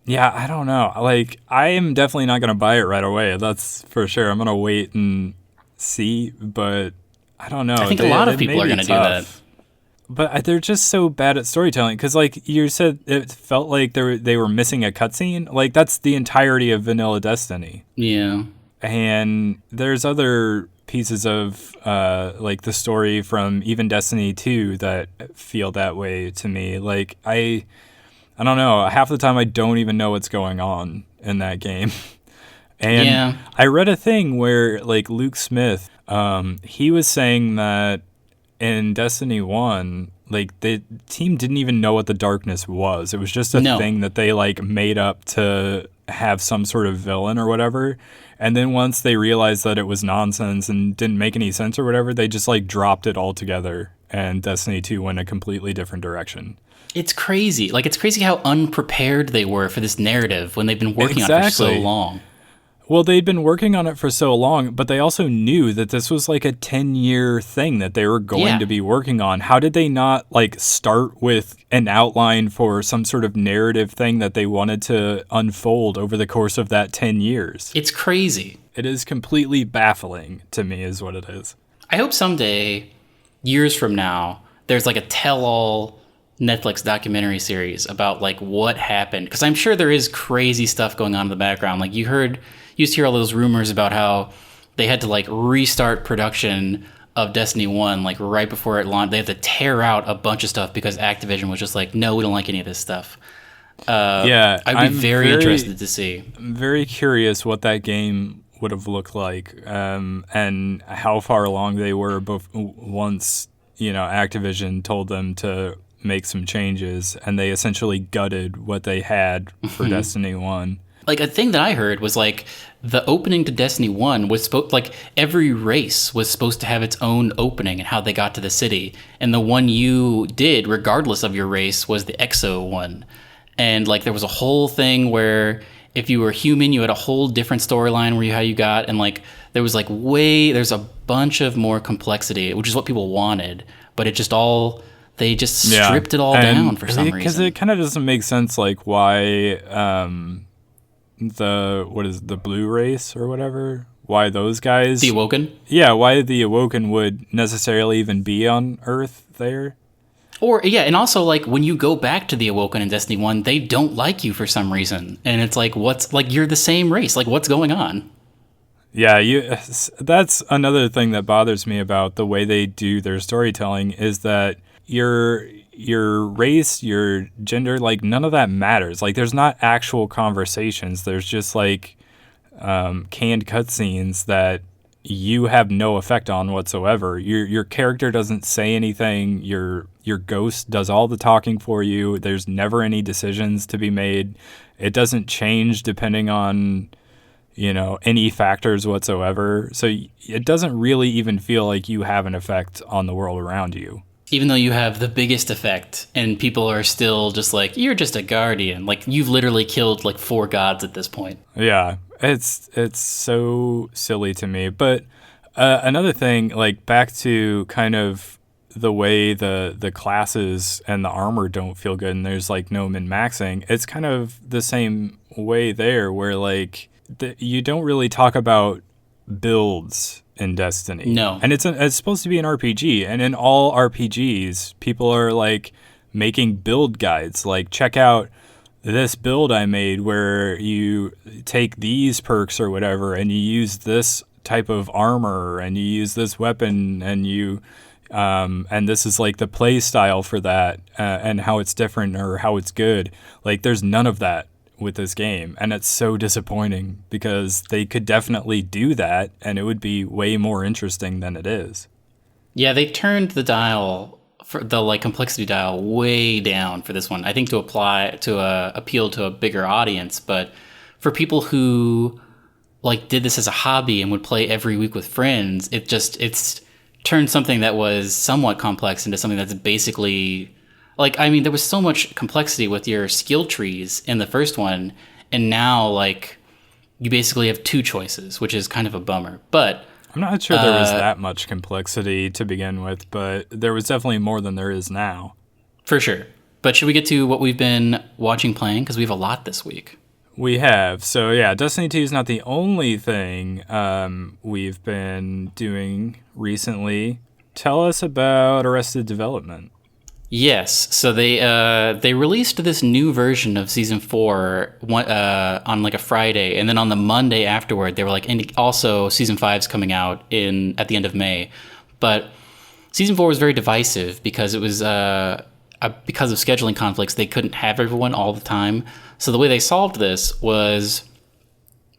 yeah, I don't know. Like, I am definitely not going to buy it right away. That's for sure. I'm going to wait and see, but I don't know. I think a lot of people are going to do that. But they're just so bad at storytelling. Because, like you said, it felt like they were missing a cutscene. Like, that's the entirety of Vanilla Destiny. Yeah. And there's other pieces of, like, the story from even Destiny 2 that feel that way to me. Like, I don't know. Half the time, I don't even know what's going on in that game. And Yeah. I read a thing where, like, Luke Smith, he was saying that in Destiny 1, like, the team didn't even know what the darkness was. It was just a thing that they, like, made up to have some sort of villain or whatever. And then once they realized that it was nonsense and didn't make any sense or whatever, they just, like, dropped it altogether. And Destiny 2 went a completely different direction. It's crazy. Like, it's crazy how unprepared they were for this narrative when they've been working on it for so long. Well, they'd been working on it for so long, but they also knew that this was like a 10-year thing that they were going to be working on. How did they not, like, start with an outline for some sort of narrative thing that they wanted to unfold over the course of that 10 years? It's crazy. It is completely baffling to me is what it is. I hope someday, years from now, there's like a tell-all Netflix documentary series about, like, what happened. Because I'm sure there is crazy stuff going on in the background. Like, you used to hear all those rumors about how they had to, like, restart production of Destiny 1, like, right before it launched. They had to tear out a bunch of stuff because Activision was just like, no, we don't like any of this stuff. I'd be very interested to see. I'm very curious what that game would have looked like, and how far along they were once, Activision told them to make some changes, and they essentially gutted what they had for Destiny 1. Like, a thing that I heard was, like, the opening to Destiny 1 was like, every race was supposed to have its own opening and how they got to the city. And the one you did, regardless of your race, was the EXO one. And, like, there was a whole thing where if you were human, you had a whole different storyline how you got. And, like, there was, like, there's a bunch of more complexity, which is what people wanted. But it just they just stripped it all down for some reason. Because it kind of doesn't make sense, like, why... the blue race or whatever, why those guys, the Awoken, why the Awoken would necessarily even be on Earth there, and also, like, when you go back to the Awoken in Destiny 1, they don't like you for some reason, and it's like, what's, like, you're the same race, like, what's going on? That's another thing that bothers me about the way they do their storytelling, is that your race, your gender, like, none of that matters. Like, there's not actual conversations. There's just, like, canned cutscenes that you have no effect on whatsoever. Your character doesn't say anything. Your ghost does all the talking for you. There's never any decisions to be made. It doesn't change depending on, any factors whatsoever. So it doesn't really even feel like you have an effect on the world around you. Even though you have the biggest effect, and people are still just like, you're just a guardian. Like, you've literally killed, like, 4 gods at this point. Yeah, it's so silly to me. But another thing, like, back to kind of the way the classes and the armor don't feel good, and there's, like, no min-maxing. It's kind of the same way there, where, like, you don't really talk about builds in Destiny. No. And it's supposed to be an RPG, and in all RPGs, people are, like, making build guides. Like, check out this build I made where you take these perks or whatever, and you use this type of armor, and you use this weapon, and and this is, like, the play style for that, and how it's different or how it's good. Like, there's none of that with this game, and it's so disappointing, because they could definitely do that and it would be way more interesting than it is. Yeah, they turned the dial, for the, like, complexity dial, way down for this one. I think to appeal to a bigger audience, but for people who, like, did this as a hobby and would play every week with friends, it's turned something that was somewhat complex into something that's basically, like, I mean, there was so much complexity with your skill trees in the first one, and now, like, you basically have 2 choices, which is kind of a bummer. But I'm not sure there was that much complexity to begin with, but there was definitely more than there is now. For sure. But should we get to what we've been watching, playing? Because we have a lot this week. We have. So, yeah, Destiny 2 is not the only thing we've been doing recently. Tell us about Arrested Development. Yes. So they released this new version of Season 4 on like a Friday. And then on the Monday afterward, they were like, and also Season 5's coming out at the end of May. But Season 4 was very divisive because it was... because of scheduling conflicts, they couldn't have everyone all the time. So the way they solved this was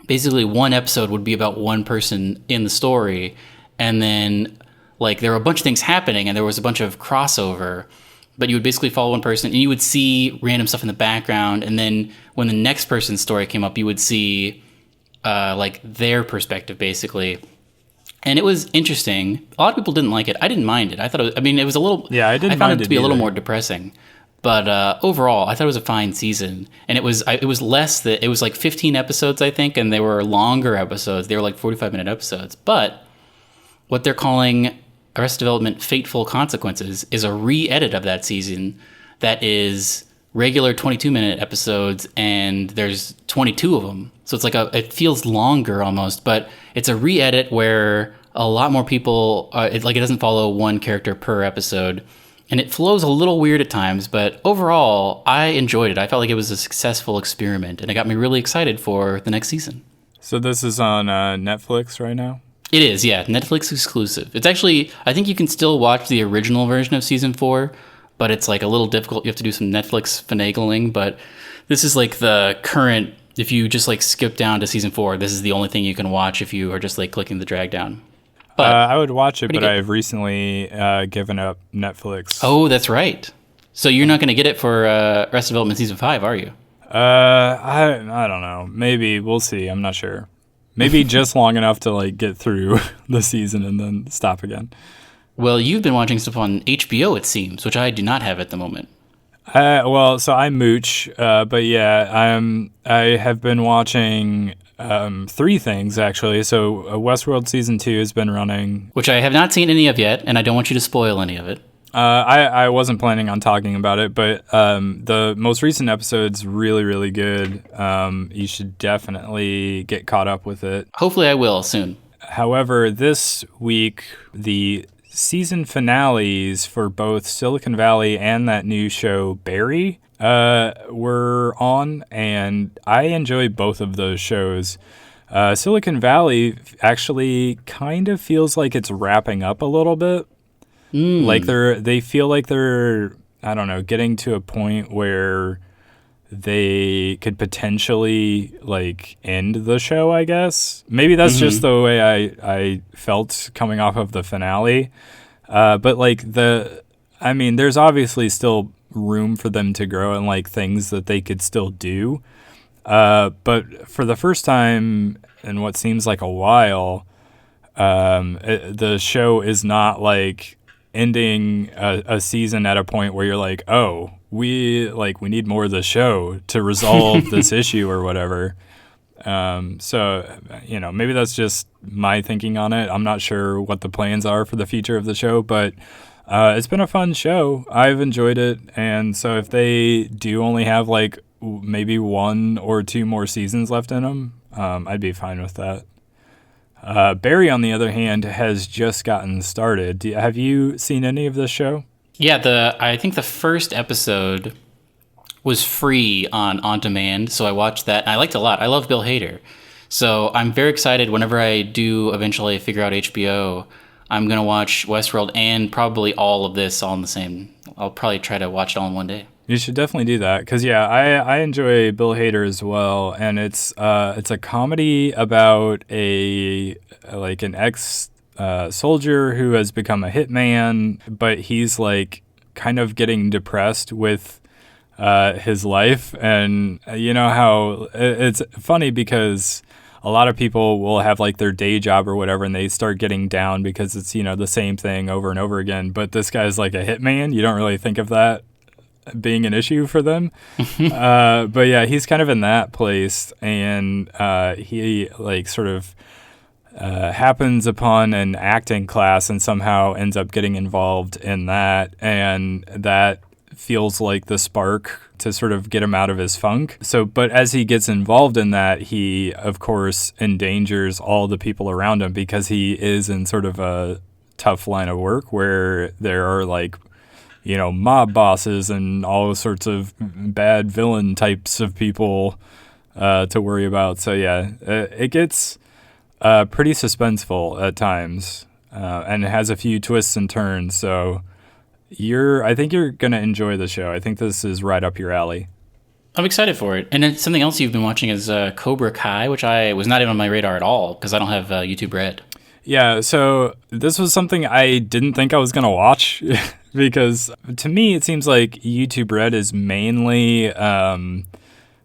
basically one episode would be about one person in the story, and then like there were a bunch of things happening, and there was a bunch of crossover. But you would basically follow one person, and you would see random stuff in the background, and then when the next person's story came up, you would see like their perspective, basically. And it was interesting. A lot of people didn't like it. I didn't mind it. I thought it was a little... Yeah, I didn't I found mind it to be a little either. more depressing. But overall, I thought it was a fine season. And it was it was like 15 episodes, I think, and they were longer episodes. They were like 45-minute episodes. But what they're calling Arrested Development Fateful Consequences is a re-edit of that season that is regular 22-minute episodes, and there's 22 of them. So it's like it feels longer almost, but it's a re-edit where a lot more people, it doesn't follow one character per episode, and it flows a little weird at times, but overall, I enjoyed it. I felt like it was a successful experiment, and it got me really excited for the next season. So this is on Netflix right now? It is, yeah, Netflix exclusive. It's actually, I think you can still watch the original version of Season 4, but it's like a little difficult. You have to do some Netflix finagling, but this is like the current, if you just like skip down to Season 4, this is the only thing you can watch if you are just like clicking the drag down. But I would watch it, but good. I've recently given up Netflix. Oh, that's right. So you're not going to get it for Arrested Development Season 5, are you? I don't know. Maybe. We'll see. I'm not sure. Maybe just long enough to like get through the season and then stop again. Well, you've been watching stuff on HBO, it seems, which I do not have at the moment. So I mooch, but yeah, I have been watching 3 things actually. So Westworld Season 2 has been running. Which I have not seen any of yet, and I don't want you to spoil any of it. I wasn't planning on talking about it, but the most recent episode's really, really good. You should definitely get caught up with it. Hopefully I will soon. However, this week, the season finales for both Silicon Valley and that new show Barry were on, and I enjoy both of those shows. Silicon Valley actually kind of feels like it's wrapping up a little bit. Like they feel like they're, I don't know, getting to a point where they could potentially like end the show, I guess. Maybe that's just the way I felt coming off of the finale. But like there's obviously still room for them to grow and like things that they could still do. But for the first time in what seems like a while, the show is not like ending a season at a point where you're like, oh, we need more of the show to resolve this issue or whatever. So, maybe that's just my thinking on it. I'm not sure what the plans are for the future of the show, but it's been a fun show. I've enjoyed it. And so if they do only have like maybe 1 or 2 more seasons left in them, I'd be fine with that. Barry, on the other hand, has just gotten started. Have you seen any of this show? Yeah, I think the first episode was free on demand, so I watched that. I liked it a lot. I love Bill Hader. So I'm very excited whenever I do eventually figure out HBO. I'm going to watch Westworld and probably all of this all in the same. I'll probably try to watch it all in one day. You should definitely do that because, yeah, I enjoy Bill Hader as well, and it's a comedy about an ex soldier who has become a hitman, but he's like kind of getting depressed with his life, and you know how it's funny because a lot of people will have like their day job or whatever, and they start getting down because it's the same thing over and over again. But this guy's like a hitman. You don't really think of that being an issue for them. But yeah, he's kind of in that place, and he like sort of happens upon an acting class and somehow ends up getting involved in that, and that feels like the spark to sort of get him out of his funk. So, but as he gets involved in that, he, of course, endangers all the people around him because he is in sort of a tough line of work where there are like, mob bosses and all sorts of bad villain types of people to worry about. So, yeah, it gets pretty suspenseful at times, and it has a few twists and turns. So, I think you're going to enjoy the show. I think this is right up your alley. I'm excited for it. And then something else you've been watching is Cobra Kai, which I was not even on my radar at all because I don't have YouTube Red. Yeah, so this was something I didn't think I was going to watch because to me it seems like YouTube Red is mainly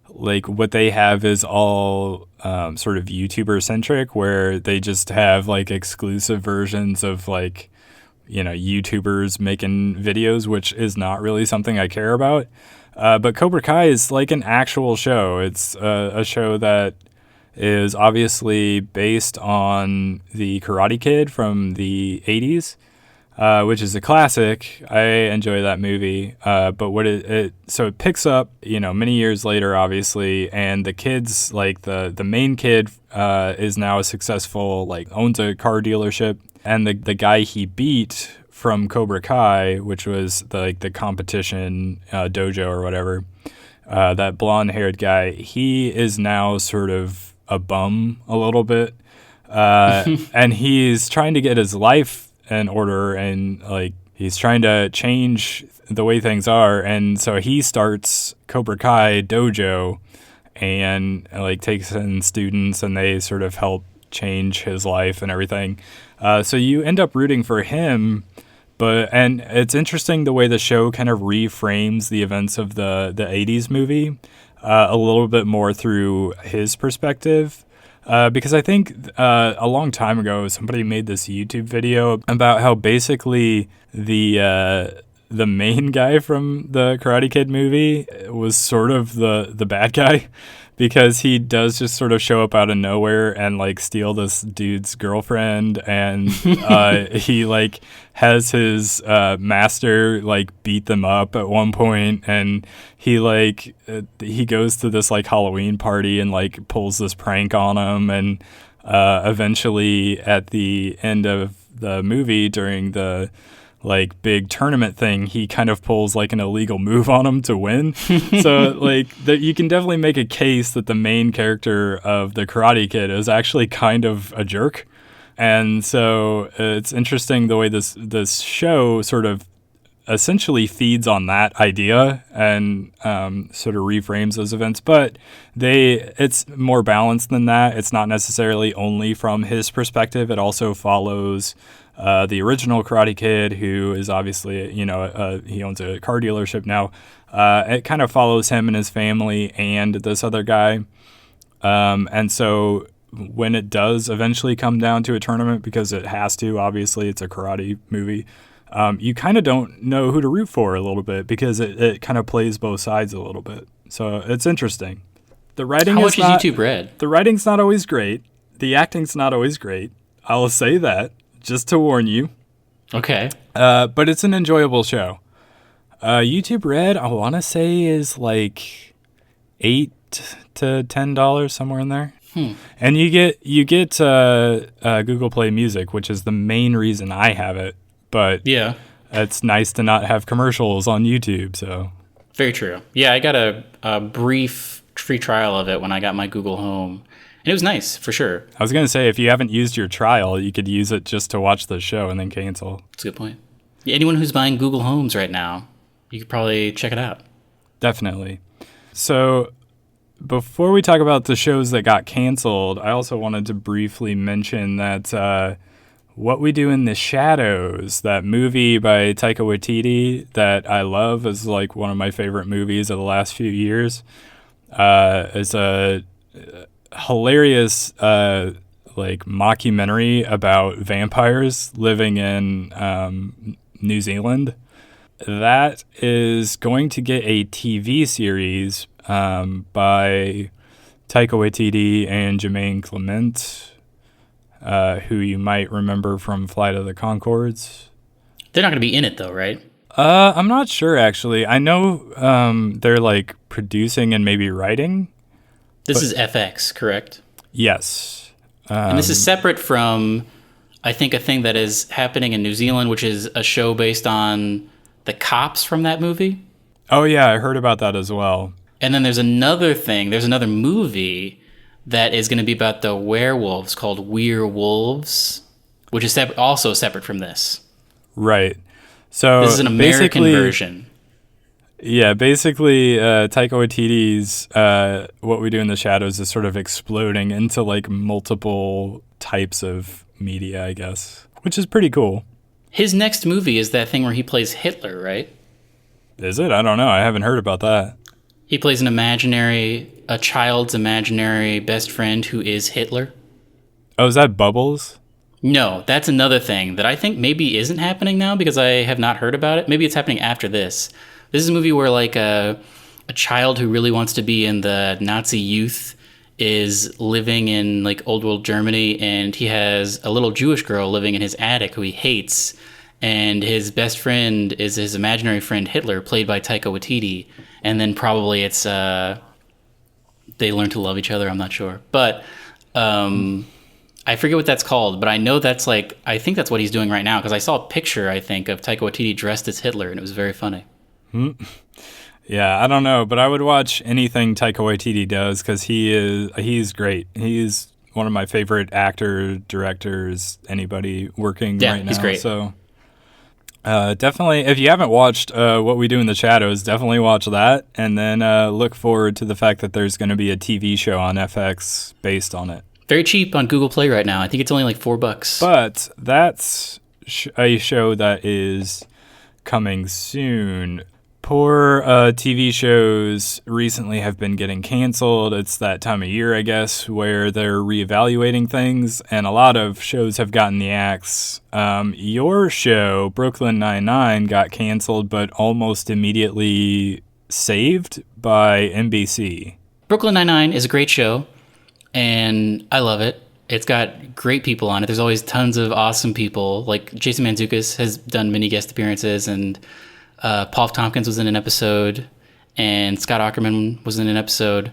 like what they have is all sort of YouTuber centric, where they just have like exclusive versions of like, YouTubers making videos, which is not really something I care about. But Cobra Kai is like an actual show. It's a show that is obviously based on the Karate Kid from the 80s, which is a classic. I enjoy that movie. But so it picks up, many years later, obviously, and the kids, like the main kid is now a successful, like owns a car dealership. And the guy he beat from Cobra Kai, which was the competition dojo or whatever, that blonde-haired guy, he is now sort of a bum a little bit. And he's trying to get his life in order, and like he's trying to change the way things are. And so he starts Cobra Kai dojo and like takes in students, and they sort of help change his life and everything. So you end up rooting for him, and it's interesting the way the show kind of reframes the events of the 80s movie a little bit more through his perspective. Because I think a long time ago somebody made this YouTube video about how basically the main guy from the Karate Kid movie was sort of the bad guy, because he does just sort of show up out of nowhere and like steal this dude's girlfriend, and he like has his master like beat them up at one point, and he like he goes to this like Halloween party and like pulls this prank on him, and eventually at the end of the movie during the like big tournament thing, he kind of pulls like an illegal move on him to win. So like you can definitely make a case that the main character of the Karate Kid is actually kind of a jerk. And so it's interesting the way this show sort of essentially feeds on that idea and sort of reframes those events. But it's more balanced than that. It's not necessarily only from his perspective. It also follows the original Karate Kid, who is obviously, he owns a car dealership now. It kind of follows him and his family and this other guy. And so when it does eventually come down to a tournament, because it has to, obviously it's a karate movie, you kind of don't know who to root for a little bit, because it kind of plays both sides a little bit. So it's interesting. The writing How much is YouTube Red? The writing's not always great. The acting's not always great. I'll say that, just to warn you. Okay. But it's an enjoyable show. YouTube Red, I want to say, is like $8 to $10, somewhere in there. And you get Google Play Music, which is the main reason I have it. But yeah, it's nice to not have commercials on YouTube. So very true. Yeah, I got a brief free trial of it when I got my Google Home. And it was nice, for sure. I was going to say, if you haven't used your trial, you could use it just to watch the show and then cancel. That's a good point. Yeah, anyone who's buying Google Homes right now, you could probably check it out. Definitely. So before we talk about the shows that got canceled, I also wanted to briefly mention that What We Do in the Shadows, that movie by Taika Waititi that I love, is like one of my favorite movies of the last few years. It's a hilarious like mockumentary about vampires living in New Zealand. That is going to get a TV series by Taika Waititi and Jermaine Clement. who you might remember from Flight of the Conchords. They're not going to be in it, though, right? I'm not sure, actually. I know they're like producing and maybe writing. This is FX, correct? Yes. And this is separate from, I think, a thing that is happening in New Zealand, which is a show based on the cops from that movie. Oh, yeah, I heard about that as well. And then there's another thing. There's another movie that is going to be about the werewolves called We're Wolves, which is also separate from this. Right. So this is an American version. Yeah, basically, Taika Waititi's What We Do in the Shadows is sort of exploding into like multiple types of media, I guess, which is pretty cool. His next movie is that thing where he plays Hitler, right? Is it? I don't know. I haven't heard about that. He plays a child's imaginary best friend who is Hitler. Oh, is that Bubbles? No, that's another thing that I think maybe isn't happening now because I have not heard about it. Maybe it's happening after this. This is a movie where like a child who really wants to be in the Nazi youth is living in like old world Germany, and he has a little Jewish girl living in his attic who he hates, and his best friend is his imaginary friend Hitler, played by Taika Waititi, and then probably it's they learn to love each other. I'm not sure, but I forget what that's called, but I know that's like, I think that's what he's doing right now, because I saw a picture, I think, of Taika Waititi dressed as Hitler, and it was very funny. Yeah, I don't know, but I would watch anything Taika Waititi does because he's great. He's one of my favorite actors, directors, anybody working right now. He's great. So definitely, if you haven't watched What We Do in the Shadows, definitely watch that, and then look forward to the fact that there's going to be a TV show on FX based on it. Very cheap on Google Play right now. I think it's only like $4. But that's a show that is coming soon. Poor TV shows recently have been getting canceled. It's that time of year, I guess, where they're reevaluating things, and a lot of shows have gotten the axe. Your show, Brooklyn Nine-Nine, got canceled, but almost immediately saved by NBC. Brooklyn Nine-Nine is a great show, and I love it. It's got great people on it. There's always tons of awesome people. Like Jason Mantzoukas has done many guest appearances, and Paul Tompkins was in an episode, and Scott Aukerman was in an episode.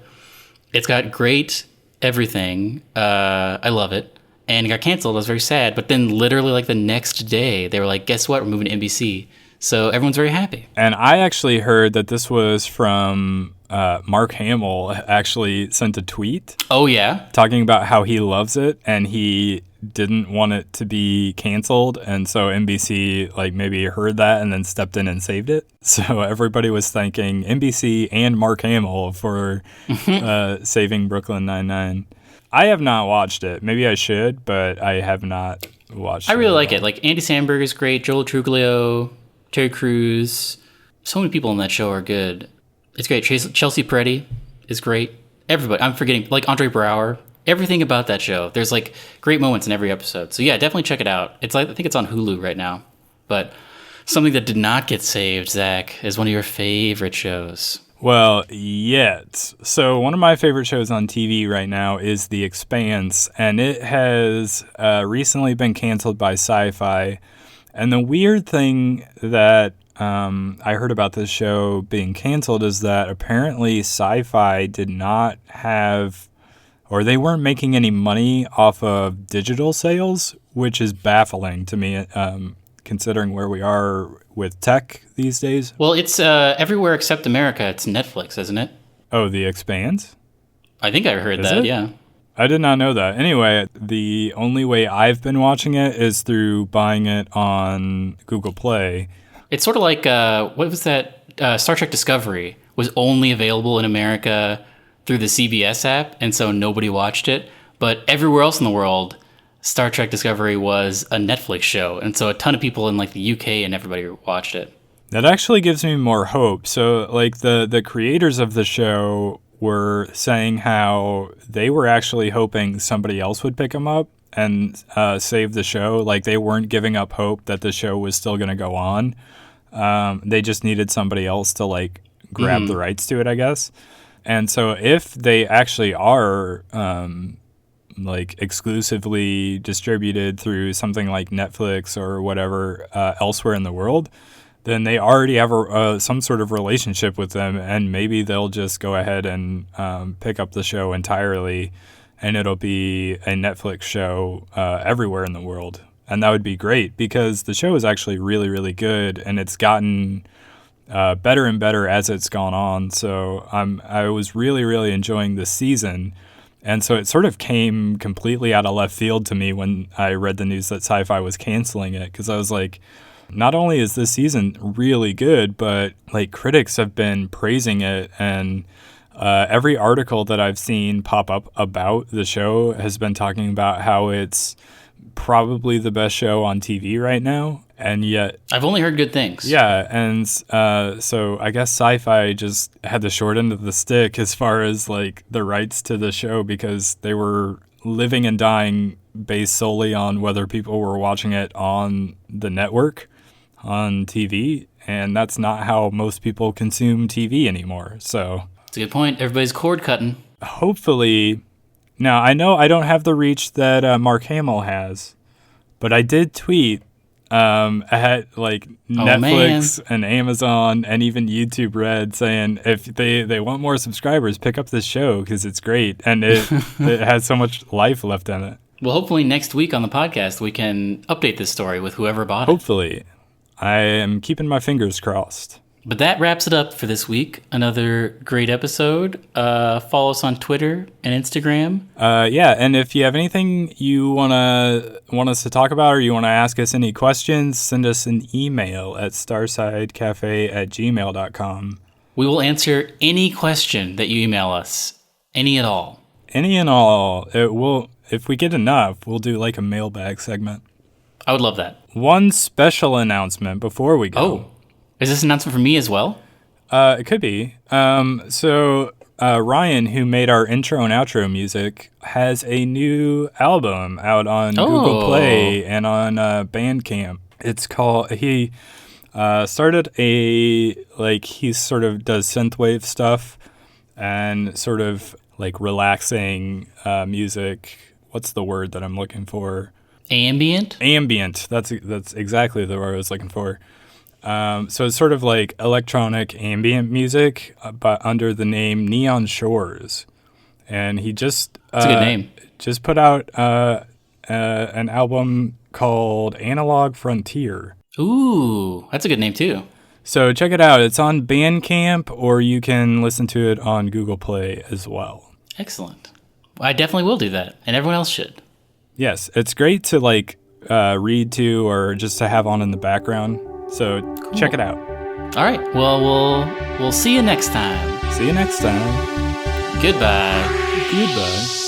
It's got great everything. I love it. And it got canceled. I was very sad. But then literally like the next day, they were like, guess what? We're moving to NBC. So everyone's very happy. And I actually heard that this was from Mark Hamill actually sent a tweet. Oh, yeah? Talking about how he loves it and he didn't want it to be canceled, and so NBC like maybe heard that and then stepped in and saved it. So everybody was thanking NBC and Mark Hamill for saving Brooklyn Nine-Nine. I have not watched it. Maybe I should, but I have not watched it. I really like it. Like Andy Samberg is great, Joel Truglio, Terry Crews. So many people on that show are good. It's great. Chelsea Peretti is great. Everybody. I'm forgetting, like Andre Braugher. Everything about that show. There's like great moments in every episode. So yeah, definitely check it out. It's like, I think it's on Hulu right now. But something that did not get saved, Zach, is one of your favorite shows. Well, yet. So one of my favorite shows on TV right now is The Expanse, and it has recently been canceled by Sci-Fi. And the weird thing that I heard about this show being canceled is that apparently Sci-Fi did not have, or they weren't making any money off of digital sales, which is baffling to me, considering where we are with tech these days. Well, it's everywhere except America. It's Netflix, isn't it? Oh, The Expanse? I think I heard that, yeah. I did not know that. Anyway, the only way I've been watching it is through buying it on Google Play. It's sort of like, what was that? Star Trek Discovery was only available in America through the CBS app, and so nobody watched it. But everywhere else in the world, Star Trek Discovery was a Netflix show, and so a ton of people in like the UK and everybody watched it. That actually gives me more hope. So like the creators of the show were saying how they were actually hoping somebody else would pick them up and save the show. Like they weren't giving up hope that the show was still going to go on. They just needed somebody else to like grab the rights to it, I guess. And so if they actually are like exclusively distributed through something like Netflix or whatever elsewhere in the world, then they already have some sort of relationship with them, and maybe they'll just go ahead and pick up the show entirely, and it'll be a Netflix show everywhere in the world. And that would be great, because the show is actually really, really good, and it's gotten better and better as it's gone on. So I was really, really enjoying this season. And so it sort of came completely out of left field to me when I read the news that Sci-Fi was canceling it, because I was like, not only is this season really good, but like critics have been praising it, and every article that I've seen pop up about the show has been talking about how it's probably the best show on TV right now. And yet I've only heard good things. Yeah, and so I guess Sci-Fi just had the short end of the stick as far as like the rights to the show, because they were living and dying based solely on whether people were watching it on the network, on TV, and that's not how most people consume TV anymore. So that's a good point. Everybody's cord cutting. Hopefully, now I know I don't have the reach that Mark Hamill has, but I did tweet at like Netflix and Amazon and even YouTube Red saying if they want more subscribers, pick up this show because it's great and it has so much life left in it. Well, hopefully next week on the podcast we can update this story with whoever bought it. Hopefully. I am keeping my fingers crossed. But that wraps it up for this week. Another great episode. Follow us on Twitter and Instagram. Yeah, and if you have anything you want us to talk about, or you want to ask us any questions, send us an email at starsidecafe@gmail.com. We will answer any question that you email us. Any at all. Any and all. If we get enough, we'll do like a mailbag segment. I would love that. One special announcement before we go. Oh, is this an announcement for me as well? It could be. So Ryan, who made our intro and outro music, has a new album out on Google Play and on Bandcamp. It's called, he started he sort of does synthwave stuff and sort of like relaxing music. What's the word that I'm looking for? Ambient? Ambient. That's exactly the word I was looking for. So it's sort of like electronic ambient music, but under the name Neon Shores. And he just... That's a good name. Just put out an album called Analog Frontier. Ooh, that's a good name too. So check it out. It's on Bandcamp, or you can listen to it on Google Play as well. Excellent. I definitely will do that, and everyone else should. Yes, it's great to like read to or just to have on in the background. So Check it out. All right. Well, we'll see you next time. See you next time. Goodbye. Goodbye.